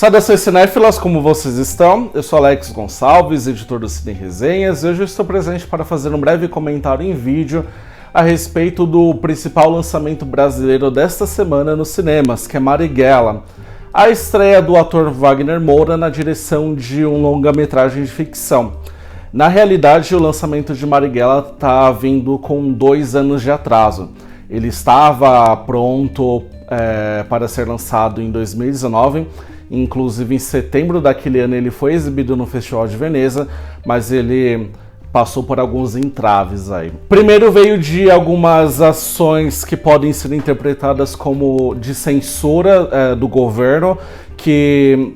Saudações cinéfilas, como vocês estão? Eu sou Alex Gonçalves, editor do Cine Resenhas, e hoje eu estou presente para fazer um breve comentário em vídeo a respeito do principal lançamento brasileiro desta semana nos cinemas, que é Marighella, a estreia do ator Wagner Moura na direção de um longa-metragem de ficção. Na realidade, o lançamento de Marighella está vindo com 2 anos de atraso. Ele estava pronto para ser lançado em 2019, inclusive em setembro daquele ano ele foi exibido no Festival de Veneza, mas ele passou por alguns entraves aí. Primeiro veio de algumas ações que podem ser interpretadas como de censura do governo, que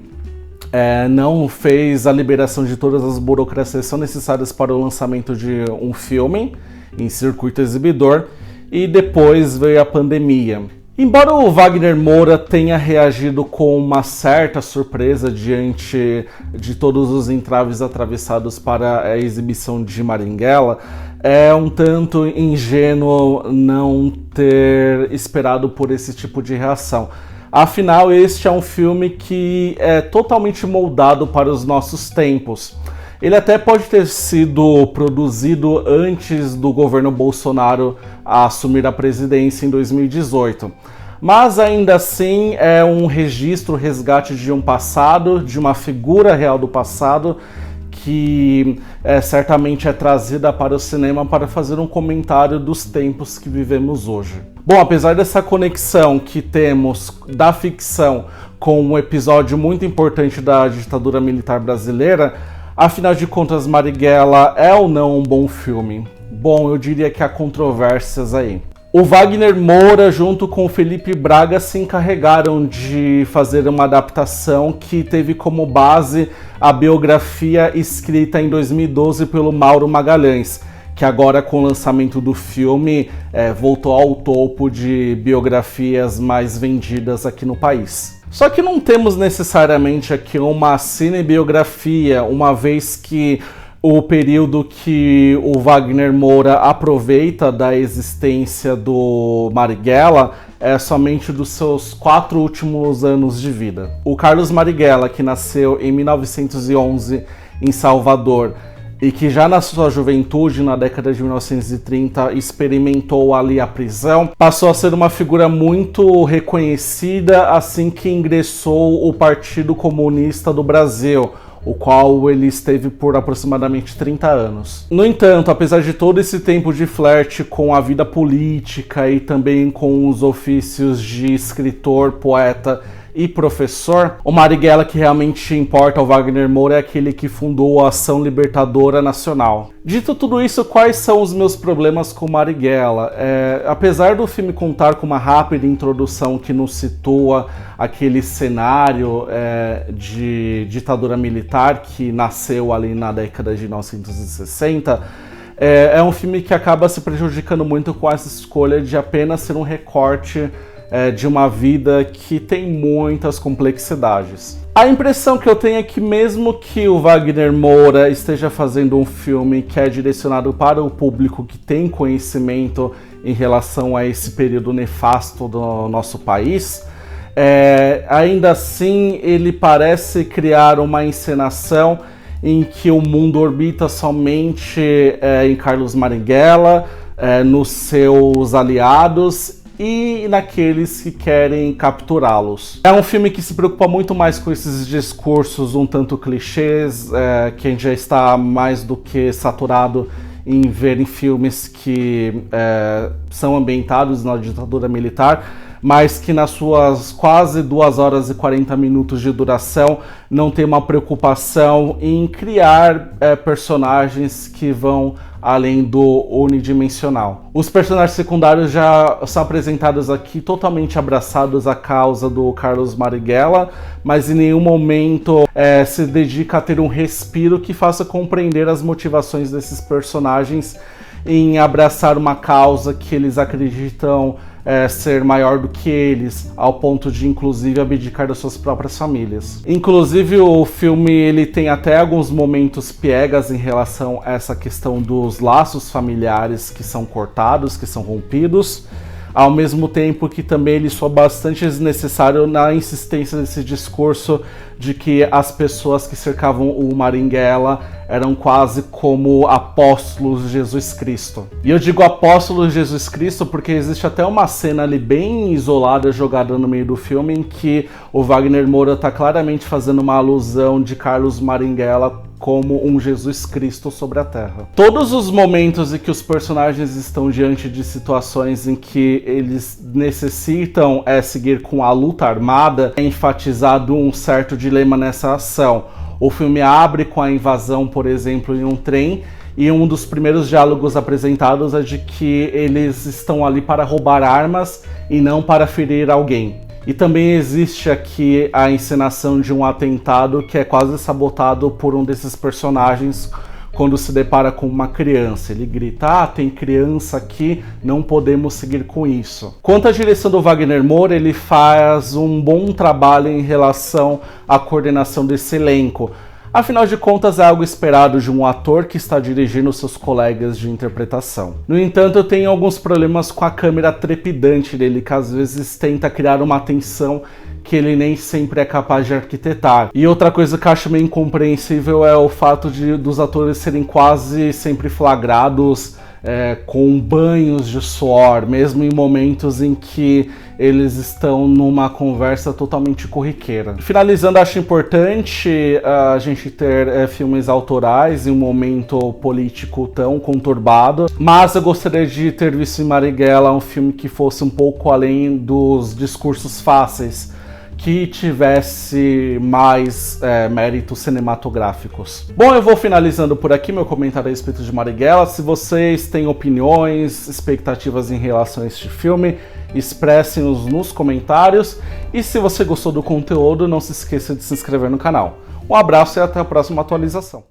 não fez a liberação de todas as burocracias que são necessárias para o lançamento de um filme em circuito exibidor, e depois veio a pandemia. Embora o Wagner Moura tenha reagido com uma certa surpresa diante de todos os entraves atravessados para a exibição de Marighella, é um tanto ingênuo não ter esperado por esse tipo de reação. Afinal, este é um filme que é totalmente moldado para os nossos tempos. Ele até pode ter sido produzido antes do governo Bolsonaro assumir a presidência em 2018. Mas ainda assim é um registro, resgate de um passado, de uma figura real do passado, que certamente é trazida para o cinema para fazer um comentário dos tempos que vivemos hoje. Bom, apesar dessa conexão que temos da ficção com um episódio muito importante da ditadura militar brasileira, afinal de contas, Marighella é ou não um bom filme? Bom, eu diria que há controvérsias aí. O Wagner Moura, junto com o Felipe Braga, se encarregaram de fazer uma adaptação que teve como base a biografia escrita em 2012 pelo Mauro Magalhães, que agora, com o lançamento do filme, voltou ao topo de biografias mais vendidas aqui no país. Só que não temos necessariamente aqui uma cinebiografia, uma vez que o período que o Wagner Moura aproveita da existência do Marighella é somente dos seus 4 últimos anos de vida. O Carlos Marighella, que nasceu em 1911 em Salvador e que já na sua juventude, na década de 1930, experimentou ali a prisão, passou a ser uma figura muito reconhecida assim que ingressou o Partido Comunista do Brasil, o qual ele esteve por aproximadamente 30 anos. No entanto, apesar de todo esse tempo de flerte com a vida política e também com os ofícios de escritor, poeta e professor, o Marighella que realmente importa ao Wagner Moura é aquele que fundou a Ação Libertadora Nacional. Dito tudo isso, quais são os meus problemas com Marighella? Apesar do filme contar com uma rápida introdução que nos situa aquele cenário de ditadura militar que nasceu ali na década de 1960, é um filme que acaba se prejudicando muito com essa escolha de apenas ser um recorte de uma vida que tem muitas complexidades. A impressão que eu tenho é que mesmo que o Wagner Moura esteja fazendo um filme que é direcionado para o público que tem conhecimento em relação a esse período nefasto do nosso país, ainda assim ele parece criar uma encenação em que o mundo orbita somente em Carlos Marighella, nos seus aliados e naqueles que querem capturá-los. É um filme que se preocupa muito mais com esses discursos um tanto clichês, que a gente já está mais do que saturado em ver em filmes que são ambientados na ditadura militar, mas que nas suas quase 2 horas e 40 minutos de duração não tem uma preocupação em criar personagens que vão além do unidimensional. Os personagens secundários já são apresentados aqui totalmente abraçados à causa do Carlos Marighella, mas em nenhum momento se dedica a ter um respiro que faça compreender as motivações desses personagens em abraçar uma causa que eles acreditam ser maior do que eles, ao ponto de inclusive abdicar das suas próprias famílias. Inclusive o filme ele tem até alguns momentos piegas em relação a essa questão dos laços familiares que são cortados, que são rompidos, ao mesmo tempo que também ele soa bastante desnecessário na insistência desse discurso de que as pessoas que cercavam o Marighella eram quase como apóstolos de Jesus Cristo. E eu digo apóstolos de Jesus Cristo porque existe até uma cena ali bem isolada, jogada no meio do filme, em que o Wagner Moura está claramente fazendo uma alusão de Carlos Marighella como um Jesus Cristo sobre a Terra. Todos os momentos em que os personagens estão diante de situações em que eles necessitam seguir com a luta armada, é enfatizado um certo dilema nessa ação. O filme abre com a invasão, por exemplo, em um trem, e um dos primeiros diálogos apresentados é de que eles estão ali para roubar armas e não para ferir alguém. E também existe aqui a encenação de um atentado que é quase sabotado por um desses personagens quando se depara com uma criança. Ele grita, tem criança aqui, não podemos seguir com isso. Quanto à direção do Wagner Moura, ele faz um bom trabalho em relação à coordenação desse elenco. Afinal de contas, é algo esperado de um ator que está dirigindo seus colegas de interpretação. No entanto, eu tenho alguns problemas com a câmera trepidante dele, que às vezes tenta criar uma tensão que ele nem sempre é capaz de arquitetar. E outra coisa que eu acho meio incompreensível é o fato dos atores serem quase sempre flagrados com banhos de suor, mesmo em momentos em que eles estão numa conversa totalmente corriqueira. Finalizando, acho importante a gente ter filmes autorais em um momento político tão conturbado, mas eu gostaria de ter visto em Marighella um filme que fosse um pouco além dos discursos fáceis, que tivesse mais méritos cinematográficos. Bom, eu vou finalizando por aqui meu comentário a respeito de Marighella. Se vocês têm opiniões, expectativas em relação a este filme, expressem-nos nos comentários. E se você gostou do conteúdo, não se esqueça de se inscrever no canal. Um abraço e até a próxima atualização.